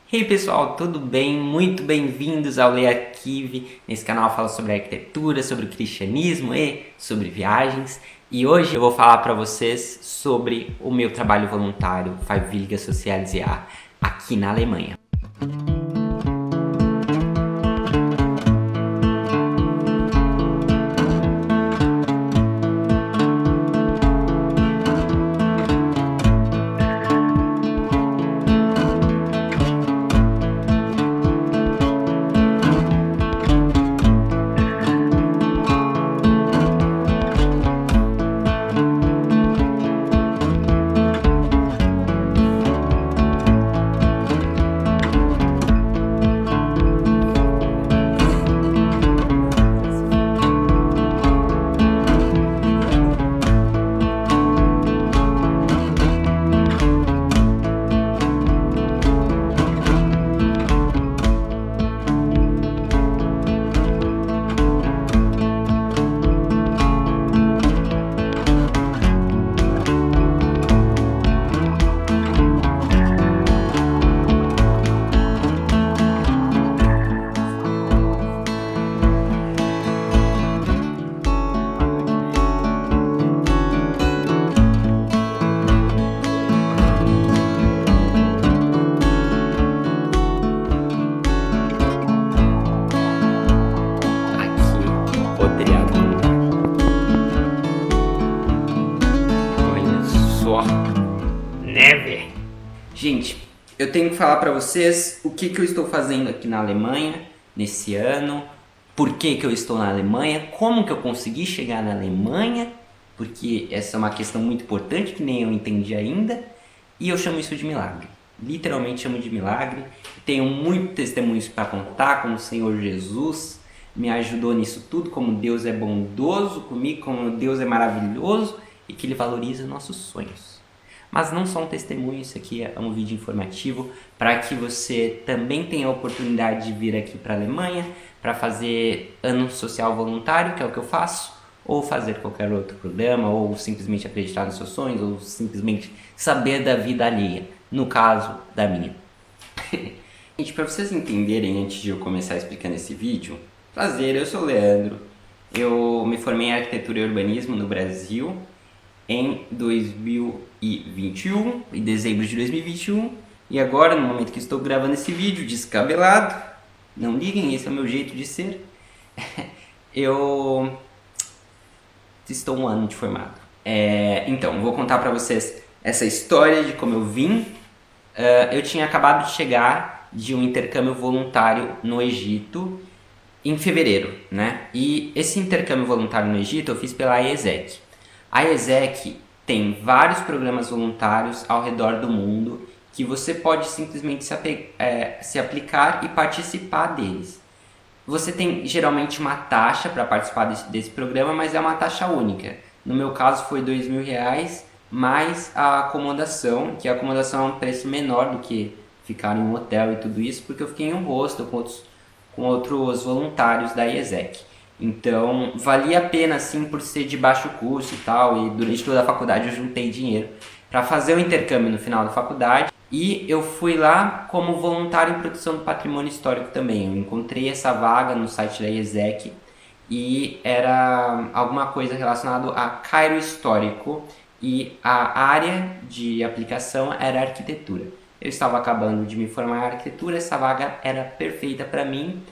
Hey pessoal, tudo bem? Muito bem-vindos ao Lê Arquive. Nesse canal eu falo sobre arquitetura, sobre o cristianismo e sobre viagens. E hoje eu vou falar para vocês sobre o meu trabalho voluntário Freiwillige Soziales Jahr aqui na Alemanha. Neve. Gente, eu tenho que falar para vocês o que eu estou fazendo aqui na Alemanha nesse ano, por que eu estou na Alemanha, como que eu consegui chegar na Alemanha, porque essa é uma questão muito importante que nem eu entendi ainda, e eu chamo isso de milagre. Literalmente chamo de milagre. Tenho muitos testemunhos para contar, como o Senhor Jesus me ajudou nisso tudo, como Deus é bondoso comigo, como Deus é maravilhoso e que Ele valoriza nossos sonhos. Mas não só um testemunho, isso aqui é um vídeo informativo para que você também tenha a oportunidade de vir aqui para a Alemanha para fazer ano social voluntário, que é o que eu faço, ou fazer qualquer outro programa, ou simplesmente acreditar nos seus sonhos, ou simplesmente saber da vida alheia, no caso da minha. Gente, para vocês entenderem, antes de eu começar explicando esse vídeo, prazer, eu sou o Leandro, eu me formei em arquitetura e urbanismo no Brasil em 2021, em dezembro de 2021, e agora, no momento que estou gravando esse vídeo, descabelado, não liguem, esse é o meu jeito de ser, eu estou um ano de formado. Então, vou contar para vocês essa história de como eu vim. Eu tinha acabado de chegar de um intercâmbio voluntário no Egito em fevereiro, né? E esse intercâmbio voluntário no Egito eu fiz pela IESEC. A IESEC tem vários programas voluntários ao redor do mundo que você pode simplesmente se aplicar e participar deles. Você tem geralmente uma taxa para participar desse programa, mas é uma taxa única. No meu caso foi R$2.000 mais a acomodação, que a acomodação é um preço menor do que ficar em um hotel e tudo isso, porque eu fiquei em um hostel com outros voluntários da IESEC. Então, valia a pena sim por ser de baixo custo e tal, e durante toda a faculdade eu juntei dinheiro para fazer o intercâmbio no final da faculdade, e eu fui lá como voluntário em produção do patrimônio histórico também. Eu encontrei essa vaga no site da IESEC e era alguma coisa relacionada a Cairo histórico, e a área de aplicação era arquitetura. Eu estava acabando de me formar em arquitetura, essa vaga era perfeita para mim.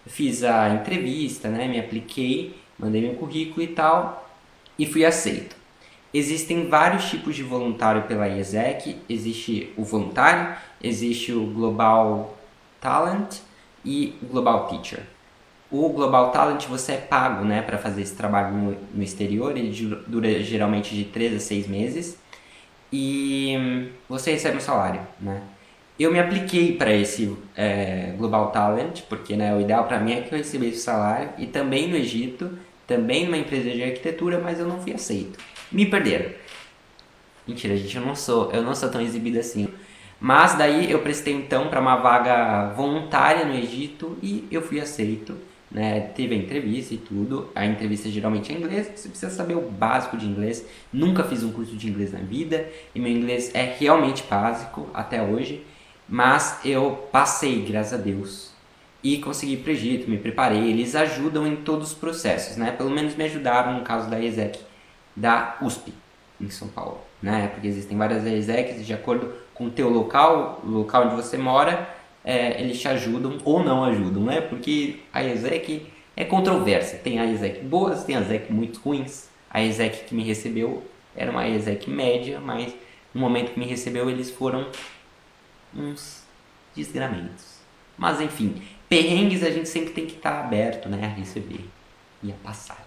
Fiz a entrevista, né? Me apliquei, mandei meu currículo e tal, e fui aceito. Existem vários tipos de voluntário pela IESEC. Existe o voluntário, existe o Global Talent e o Global Teacher. O Global Talent você é pago, né, para fazer esse trabalho no exterior. Ele dura geralmente de 3 a 6 meses e você recebe um salário, né? Eu me apliquei para esse Global Talent, porque né, o ideal para mim é que eu recebesse o salário, e também no Egito, também numa empresa de arquitetura, mas eu não fui aceito. Me perderam. Mentira, gente, eu não sou tão exibido assim. Mas daí eu prestei então para uma vaga voluntária no Egito e eu fui aceito. Né? Teve a entrevista e tudo. A entrevista geralmente é em inglês, você precisa saber o básico de inglês. Nunca fiz um curso de inglês na vida e meu inglês é realmente básico até hoje. Mas eu passei, graças a Deus, e consegui ir para o Egito, me preparei. Eles ajudam em todos os processos, né? Pelo menos me ajudaram no caso da ESEC da USP, em São Paulo, né? Porque existem várias ESECs, de acordo com o teu local, o local onde você mora, eles te ajudam ou não ajudam, né? Porque a ESEC é controversa. Tem a ESEC boas, tem a ESEC muito ruins. A ESEC que me recebeu era uma ESEC média, mas no momento que me recebeu eles foram uns desgramentos. Mas enfim, perrengues a gente sempre tem que estar aberto, né, a receber e a passar.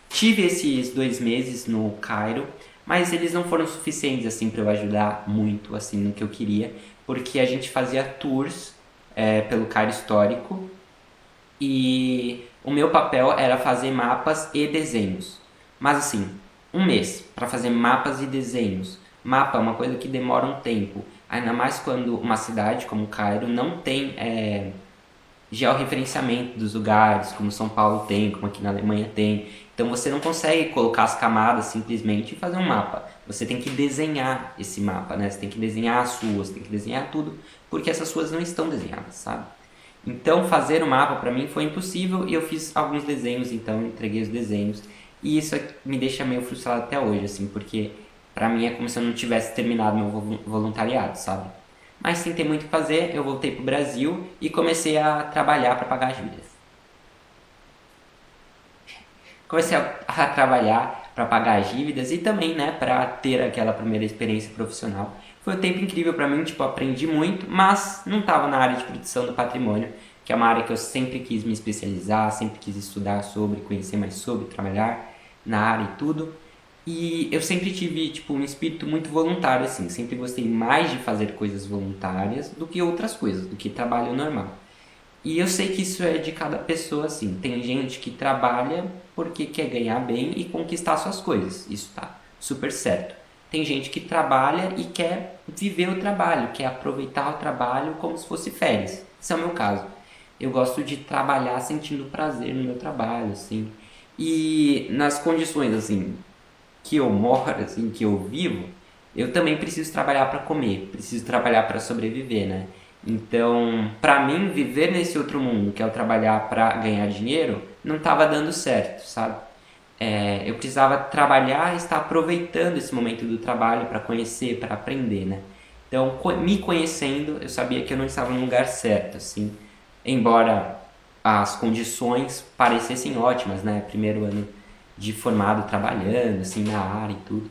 Tive esses 2 meses no Cairo, mas eles não foram suficientes assim para eu ajudar muito assim no que eu queria, porque a gente fazia tours pelo Cairo histórico e o meu papel era fazer mapas e desenhos. Mas assim, 1 mês para fazer mapas e desenhos. Mapa é uma coisa que demora um tempo, ainda mais quando uma cidade como Cairo não tem georreferenciamento dos lugares, como São Paulo tem, como aqui na Alemanha tem. Então você não consegue colocar as camadas simplesmente e fazer um mapa. Você tem que desenhar esse mapa, né? Você tem que desenhar as ruas, tem que desenhar tudo, porque essas ruas não estão desenhadas, sabe? Então fazer o mapa para mim foi impossível e eu fiz alguns desenhos, então entreguei os desenhos. E isso me deixa meio frustrado até hoje, assim, porque para mim é como se eu não tivesse terminado meu voluntariado, sabe? Mas sem ter muito o que fazer, eu voltei pro Brasil e comecei a trabalhar para pagar as dívidas. Comecei a trabalhar para pagar as dívidas e também, né, para ter aquela primeira experiência profissional. Foi um tempo incrível para mim, tipo, aprendi muito, mas não estava na área de proteção do patrimônio, que é uma área que eu sempre quis me especializar, sempre quis estudar sobre, conhecer mais sobre, trabalhar na área e tudo. E eu sempre tive, tipo, um espírito muito voluntário, assim. Sempre gostei mais de fazer coisas voluntárias do que outras coisas, do que trabalho normal. E eu sei que isso é de cada pessoa, assim. Tem gente que trabalha porque quer ganhar bem e conquistar suas coisas. Isso tá super certo. Tem gente que trabalha e quer viver o trabalho, quer aproveitar o trabalho como se fosse férias. Esse é o meu caso. Eu gosto de trabalhar sentindo prazer no meu trabalho, assim. E nas condições, assim, que eu moro, assim, que eu vivo, eu também preciso trabalhar para comer, preciso trabalhar para sobreviver, né? Então, para mim, viver nesse outro mundo, que é o trabalhar para ganhar dinheiro, não estava dando certo, sabe? Eu precisava trabalhar e estar aproveitando esse momento do trabalho para conhecer, para aprender, né? Então, me conhecendo, eu sabia que eu não estava no lugar certo, assim. Embora as condições parecessem ótimas, né? Primeiro ano de formado trabalhando, assim, na área e tudo.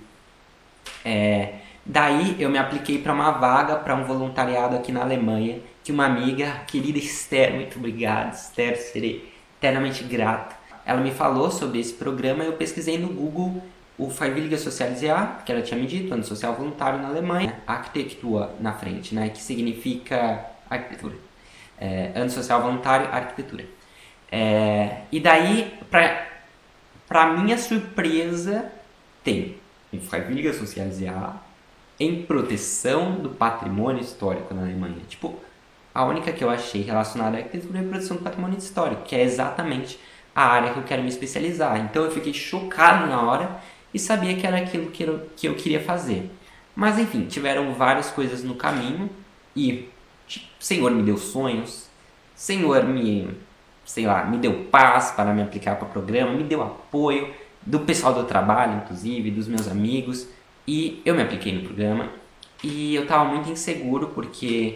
Daí eu me apliquei para uma vaga, para um voluntariado aqui na Alemanha, que uma amiga, a querida Esther, muito obrigado, Esther, serei eternamente grato. Ela me falou sobre esse programa e eu pesquisei no Google o Freiwilliges Soziales, que ela tinha me dito, ano social voluntário na Alemanha, arquitetura na frente, né, que significa arquitetura. Ano social voluntário, arquitetura. E daí, para minha surpresa, tem um Freiwilliges Soziales em proteção do patrimônio histórico na Alemanha. Tipo, a única que eu achei relacionada à arquitetura é a proteção do patrimônio histórico, que é exatamente a área que eu quero me especializar. Então eu fiquei chocado na hora e sabia que era aquilo que eu queria fazer. Mas enfim, tiveram várias coisas no caminho e tipo, o Senhor me deu sonhos, o Senhor sei lá, me deu paz para me aplicar para o programa, me deu apoio do pessoal do trabalho, inclusive, dos meus amigos, e eu me apliquei no programa e eu estava muito inseguro porque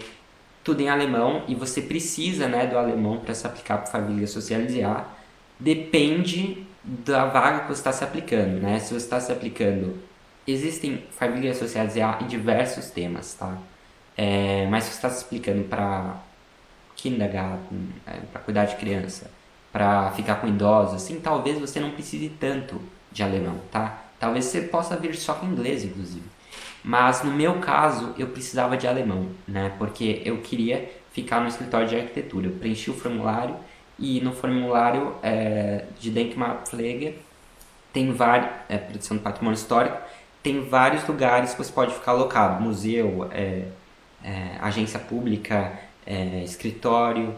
tudo em alemão e você precisa, né, do alemão para se aplicar para a família socializar. Depende da vaga que você está se aplicando, né? Se você está se aplicando, existem famílias socializar em diversos temas, tá? Mas se você está se aplicando para kindergarten, para cuidar de criança, para ficar com idosos, assim, talvez você não precise tanto de alemão, tá? Talvez você possa vir só com inglês, inclusive. Mas no meu caso, eu precisava de alemão, né? Porque eu queria ficar no escritório de arquitetura. Eu preenchi o formulário e no formulário de Denkmalpflege tem vários, produção do patrimônio histórico, tem vários lugares que você pode ficar alocado. Museu, agência pública, escritório,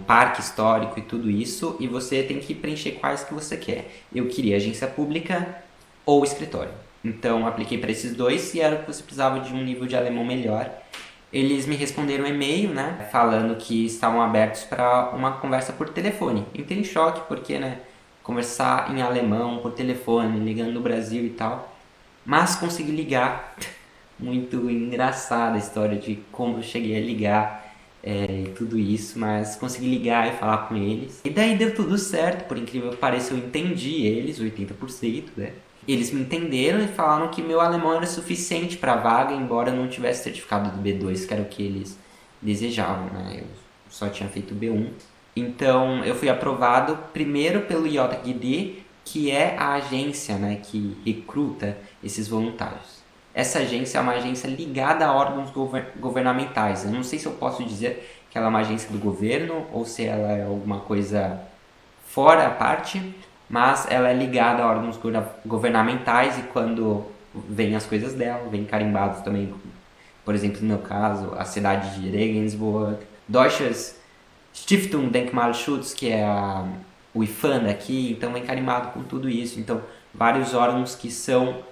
parque histórico e tudo isso. E você tem que preencher quais que você quer. Eu queria agência pública ou escritório. Então apliquei para esses dois e era que você precisava de um nível de alemão melhor. Eles me responderam um e-mail, né, falando que estavam abertos para uma conversa por telefone. Entrei em choque porque, né, conversar em alemão por telefone, ligando no Brasil e tal. Mas consegui ligar. Muito engraçada a história de como eu cheguei a ligar e tudo isso, mas consegui ligar e falar com eles. E daí deu tudo certo, por incrível que pareça, eu entendi eles, 80%, né? Eles me entenderam e falaram que meu alemão era suficiente para a vaga, embora eu não tivesse certificado do B2, que era o que eles desejavam, né? Eu só tinha feito o B1. Então eu fui aprovado primeiro pelo JGD, que é a agência, né, que recruta esses voluntários. Essa agência é uma agência ligada a órgãos governamentais. Eu não sei se eu posso dizer que ela é uma agência do governo ou se ela é alguma coisa fora a parte, mas ela é ligada a órgãos governamentais e quando vem as coisas dela, vem carimbados também, por exemplo, no meu caso, a cidade de Regensburg, Deutsches Stiftung Denkmalschutz, que é o IFAM daqui, então vem carimbado com tudo isso. Então, vários órgãos que são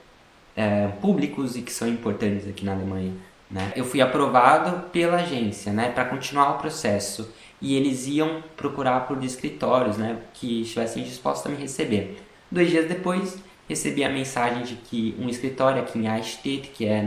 públicos e que são importantes aqui na Alemanha. Né? Eu fui aprovado pela agência, né, para continuar o processo e eles iam procurar por escritórios, né, que estivessem dispostos a me receber. 2 dias depois, recebi a mensagem de que um escritório aqui em Eichstätt, que é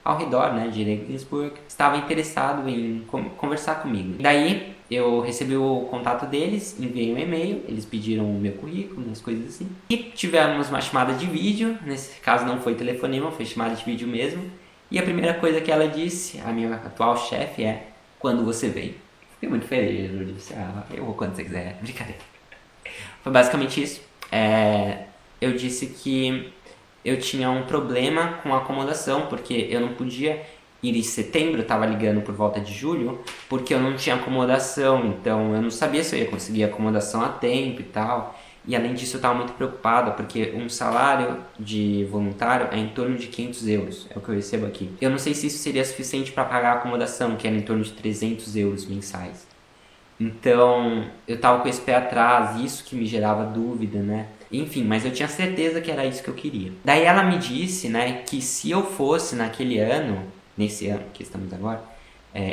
ao redor, né, de Regensburg, estava interessado em conversar comigo. Daí eu recebi o contato deles, enviei um e-mail, eles pediram o meu currículo, as coisas assim. E tivemos uma chamada de vídeo, nesse caso não foi telefonema, foi chamada de vídeo mesmo. E a primeira coisa que ela disse, a minha atual chefe, é: quando você vem? Fiquei muito feliz, eu disse: eu vou quando você quiser, brincadeira. Foi basicamente isso. Eu disse que eu tinha um problema com a acomodação, porque eu não podia ir em setembro, eu estava ligando por volta de julho, porque eu não tinha acomodação, então eu não sabia se eu ia conseguir acomodação a tempo e tal. E além disso eu estava muito preocupada, porque um salário de voluntário é em torno de 500 euros, é o que eu recebo aqui. Eu não sei se isso seria suficiente para pagar a acomodação, que era em torno de 300 euros mensais. Então eu estava com esse pé atrás, isso que me gerava dúvida, né? Enfim, mas eu tinha certeza que era isso que eu queria. Daí ela me disse, né, que se eu fosse naquele ano, nesse ano que estamos agora,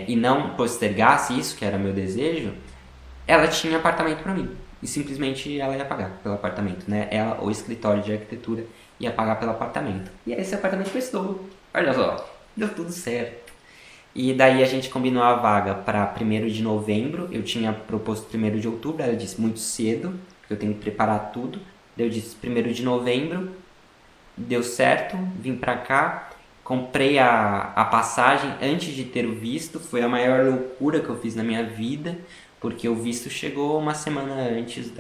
e não postergasse isso, que era meu desejo, ela tinha apartamento para mim. E simplesmente ela ia pagar pelo apartamento, né? Ela, o escritório de arquitetura, ia pagar pelo apartamento. E aí esse apartamento prestou. Olha só, deu tudo certo. E daí a gente combinou a vaga para 1º de novembro. Eu tinha proposto 1º de outubro, ela disse muito cedo, porque eu tenho que preparar tudo. Eu disse 1º de novembro, deu certo, vim pra cá, comprei a passagem antes de ter o visto. Foi a maior loucura que eu fiz na minha vida, porque o visto chegou uma semana antes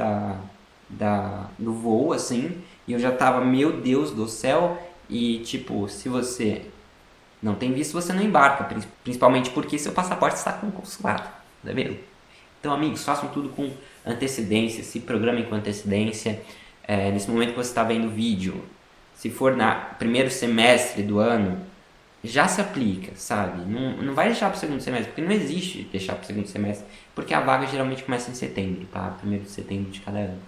do voo, assim, e eu já tava, meu Deus do céu, e tipo, se você não tem visto, você não embarca, principalmente porque seu passaporte está com o consulado, tá vendo? Então, amigos, façam tudo com antecedência, se programem com antecedência. Nesse momento que você está vendo o vídeo, se for no primeiro semestre do ano, já se aplica, sabe? Não vai deixar para o segundo semestre, porque não existe deixar para o segundo semestre, porque a vaga geralmente começa em setembro, tá? 1º de setembro de cada ano.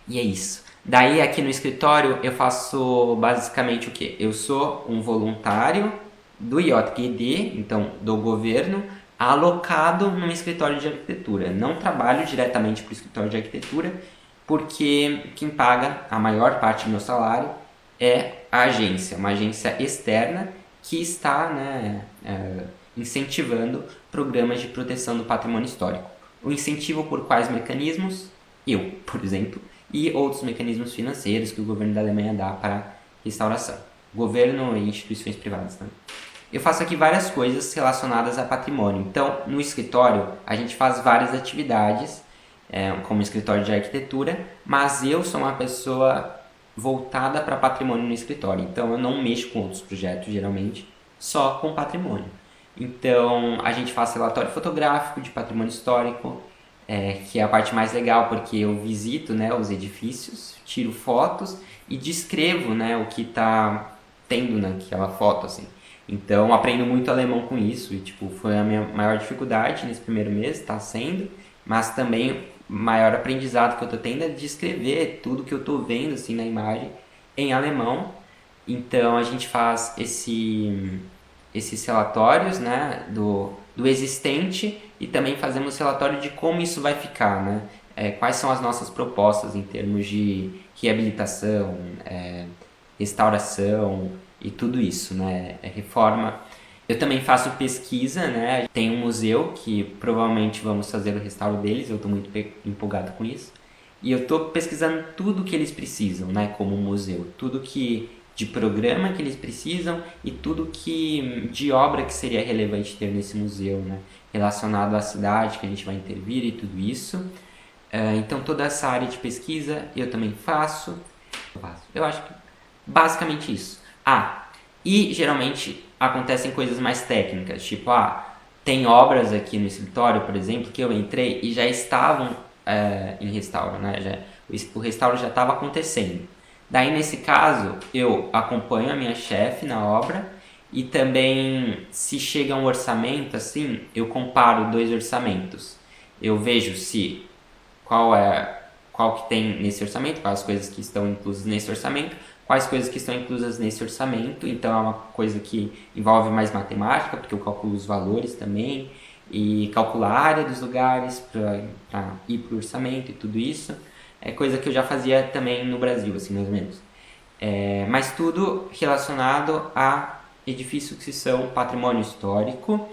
E é isso. Daí aqui no escritório eu faço basicamente o quê? Eu sou um voluntário do JGD, então do governo, alocado num escritório de arquitetura. Não trabalho diretamente para o escritório de arquitetura, porque quem paga a maior parte do meu salário é a agência, uma agência externa que está, né, incentivando programas de proteção do patrimônio histórico. O incentivo por quais mecanismos? Eu, por exemplo, e outros mecanismos financeiros que o governo da Alemanha dá para restauração. Governo e instituições privadas também. Eu faço aqui várias coisas relacionadas a patrimônio. Então, no escritório, a gente faz várias atividades, como escritório de arquitetura, mas eu sou uma pessoa voltada para patrimônio no escritório. Então, eu não mexo com outros projetos, geralmente, só com patrimônio. Então, a gente faz relatório fotográfico de patrimônio histórico, que é a parte mais legal, porque eu visito, né, os edifícios, tiro fotos e descrevo, né, o que está tendo naquela foto, assim. Então, aprendo muito alemão com isso e, tipo, foi a minha maior dificuldade nesse primeiro mês, está sendo, mas também o maior aprendizado que eu estou tendo é descrever tudo que eu estou vendo, assim, na imagem em alemão. Então, a gente faz esses relatórios, né, do existente, e também fazemos relatório de como isso vai ficar, né? Quais são as nossas propostas em termos de reabilitação, restauração e tudo isso, né? Reforma. Eu também faço pesquisa, né? Tem um museu que provavelmente vamos fazer o restauro deles, eu estou muito empolgado com isso. E eu estou pesquisando tudo que eles precisam, né? Como museu, tudo que de programa que eles precisam e tudo que de obra que seria relevante ter nesse museu, né? Relacionado à cidade que a gente vai intervir e tudo isso. Então toda essa área de pesquisa eu também faço. Eu acho que basicamente isso. E geralmente acontecem coisas mais técnicas, tipo, tem obras aqui no escritório, por exemplo, que eu entrei e já estavam em restauro, né? O restauro já estava acontecendo. Daí, nesse caso, eu acompanho a minha chefe na obra e também, se chega um orçamento assim, eu comparo 2 orçamentos. Eu vejo se qual que tem nesse orçamento, quais as coisas que estão inclusas nesse orçamento, quais coisas que estão inclusas nesse orçamento. Então é uma coisa que envolve mais matemática, porque eu calculo os valores também, e calculo a área dos lugares para ir para o orçamento e tudo isso. É coisa que eu já fazia também no Brasil, assim, mais ou menos. Mas tudo relacionado a edifícios que são patrimônio histórico.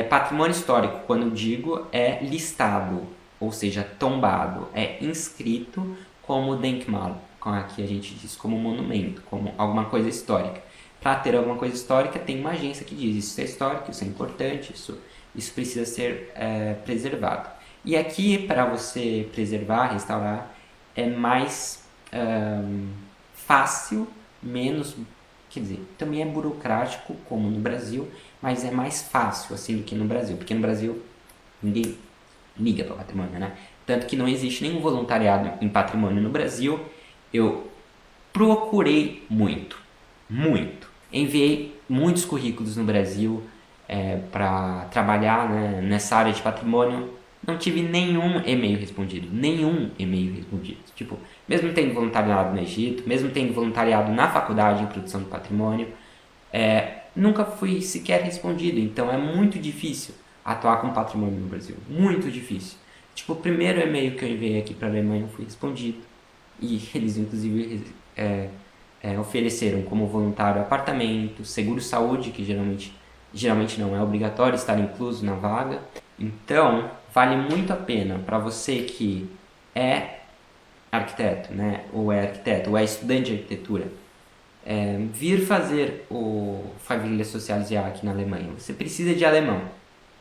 Patrimônio histórico, quando eu digo, é listado, ou seja, tombado, é inscrito como Denkmal, aqui a gente diz como monumento, como alguma coisa histórica. Para ter alguma coisa histórica, tem uma agência que diz isso é histórico, isso é importante, isso precisa ser preservado. E aqui, para você preservar, restaurar, é mais fácil, menos, quer dizer, também é burocrático, como no Brasil, mas é mais fácil assim do que no Brasil, porque no Brasil ninguém liga para patrimônio, né? Tanto que não existe nenhum voluntariado em patrimônio no Brasil. Eu procurei muito, muito. Enviei muitos currículos no Brasil para trabalhar, né, nessa área de patrimônio. Não tive nenhum e-mail respondido. Nenhum e-mail respondido. Tipo, mesmo tendo voluntariado no Egito, mesmo tendo voluntariado na faculdade em produção de patrimônio, nunca fui sequer respondido. Então é muito difícil atuar com patrimônio no Brasil. Muito difícil. Tipo, o primeiro e-mail que eu enviei aqui para a Alemanha foi respondido. E eles, inclusive, ofereceram como voluntário apartamento, seguro-saúde, que geralmente não é obrigatório estar incluso na vaga. Então, vale muito a pena para você que é arquiteto, né? Ou é arquiteto, ou é estudante de arquitetura, vir fazer o Freiwillige Soziales Jahr aqui na Alemanha. Você precisa de alemão.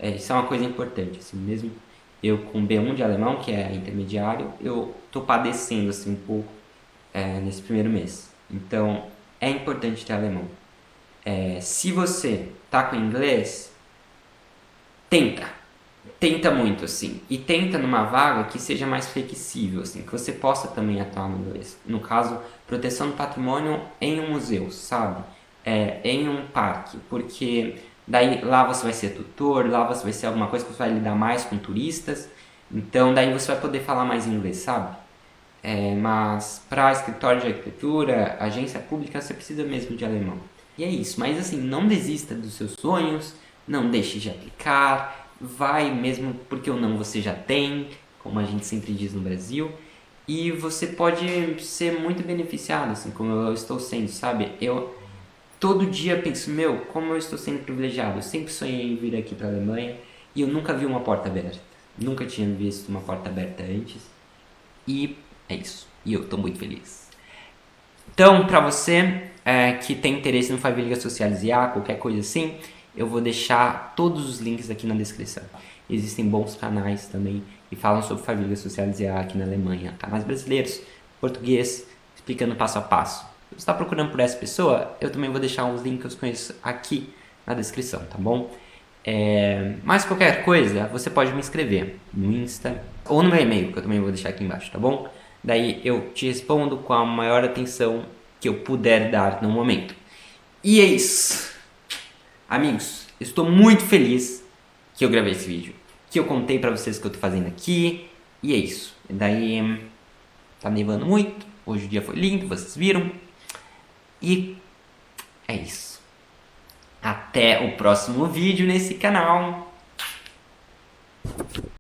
Isso é uma coisa importante, assim, mesmo eu com B1 de alemão, que é intermediário, eu tô padecendo assim um pouco nesse primeiro mês. Então, é importante ter alemão. Se você tá com inglês, tenta muito, assim, e tenta numa vaga que seja mais flexível, assim, que você possa também atuar no inglês. No caso, proteção do patrimônio em um museu, sabe? Em um parque, porque daí lá você vai ser tutor, lá você vai ser alguma coisa que você vai lidar mais com turistas, então daí você vai poder falar mais inglês, sabe? Mas para escritório de arquitetura, agência pública, você precisa mesmo de alemão. E é isso, mas assim, não desista dos seus sonhos, não deixe de aplicar, vai mesmo porque o não você já tem, como a gente sempre diz no Brasil, e você pode ser muito beneficiado, assim como eu estou sendo, sabe? Eu todo dia penso, como eu estou sendo privilegiado, eu sempre sonhei em vir aqui para a Alemanha e eu nunca vi uma porta aberta, nunca tinha visto uma porta aberta antes, e é isso, e eu estou muito feliz. Então, para você que tem interesse no Freiwillige Soziales Jahr, qualquer coisa assim, eu vou deixar todos os links aqui na descrição. Existem bons canais também que falam sobre Freiwillige Soziales Jahr aqui na Alemanha. Canais brasileiros, português, explicando passo a passo. Se você está procurando por essa pessoa, eu também vou deixar uns links que eu conheço aqui na descrição, tá bom? Mas qualquer coisa, você pode me escrever no Insta ou no meu e-mail, que eu também vou deixar aqui embaixo, tá bom? Daí eu te respondo com a maior atenção que eu puder dar no momento. E é isso. Amigos, estou muito feliz que eu gravei esse vídeo, que eu contei pra vocês o que eu tô fazendo aqui, e é isso. Daí tá nevando muito, hoje o dia foi lindo, vocês viram, e é isso. Até o próximo vídeo nesse canal.